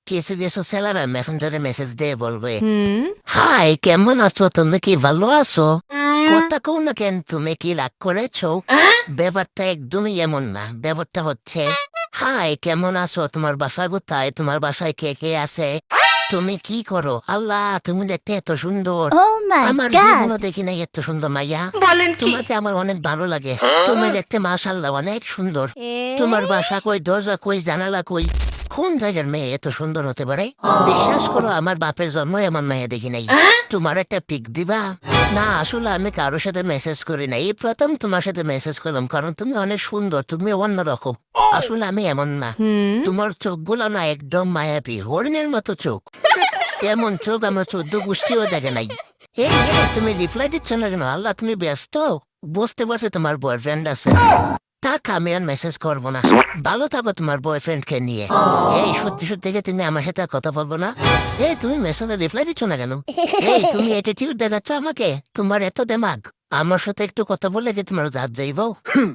কিছু কিছু ছেলেরা মেসেঞ্জারে মেসেজ দিয়ে বলবে, হুম হাই কেমন আছো, তুমি কি ভালো আছো? কথা কও না কেন, তুমি কি রাগ করেছো? ব্যাপারটা একদমই এমন না। ব্যাপারটা হচ্ছে, হাই কেমন আছো, তোমার বাসা কোথায়, তোমার বাসায় কে কে আছে, তুমি কি করো, আল্লাহ তুমি দেখতে এত সুন্দর, ও মাই আমার গড জীবনও দেখি নাই এত সুন্দর মাইয়া, তোমাকে আমার অনেক ভালো লাগে, তুমি দেখতে মাশাআল্লাহ অনেক সুন্দর, তোমার বাসা কই, দরজা কই, জানালা কই, কোন জায়গার মেয়ে এত সুন্দর হতে পারে? বিশ্বাস করো আমার বাপের জন্ম এমন মেয়ে দেখি নাই। তোমার একটা পিক দিবা? না আসলে আমি কারোর সাথে মেসেজ করি না, এই প্রথম তোমার সাথে মেসেজ করলাম, কারণ তুমি অনেক সুন্দর, তুমি অন্যরকম। আসলে আমি এমন না। হুম তোমার চোখগুলো না একদম মায়াবী, হরিণের মতো চোখ। এমন চোখ আমার 14 গোষ্ঠীও দেখে নাই। এই তুমি রিপ্লাই দিচ্ছ না কেন? আল্লাহ তুমি ব্যস্ত? বুঝতে পারছি তোমার বয়ফ্রেন্ড আছে। থাক আমি আর মেসেজ করবো না। ভালো থাকো তোমার বয়ফ্রেন্ডকে নিয়ে। এই সত্যি সত্যি কি তুমি আমার সাথে আর কথা বলবো না? এই তুমি মেসেজে রিপ্লাই দিচ্ছ না কেন? এই তুমি অ্যাটিটিউড দেখাচ্ছ আমাকে? তোমার এত দেমাগ? আমার সাথে একটু কথা বললে কি তোমার জাত যাইব?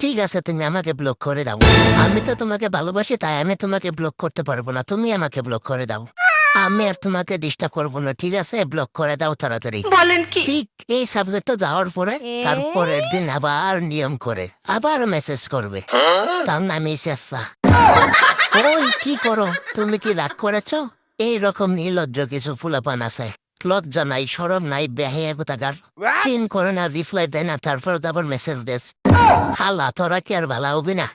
ঠিক আছে তুমি আমাকে ব্লক করে দাও। আমি তো তোমাকে ভালোবাসি, তাই আমি তোমাকে ব্লক করতে পারবো না, তুমি আমাকে ব্লক করে দাও। আমি আর তোমাকে ডিস্টার্ব করবো না, ঠিক আছে? ব্লক করে দাও তাড়াতাড়ি। ঠিক এই সাবজেক্টটা যাওয়ার পরে তারপরের দিন আবার নিয়ম করে আবার মেসেজ করবে। তার নামই চেষ্টা। ওই কি করো, তুমি কি রাগ করেছ? এইরকম নির্লজ্জ কিছু ফুলাপান আছে, লজ্জা নাই, শরম নাই, বেহায়া কোথাকার। সিন করে না, রিপ্লাই দেয় না, তারপর আবার মেসেজ দেস। হালা তোরা কি আর ভালা হবি না?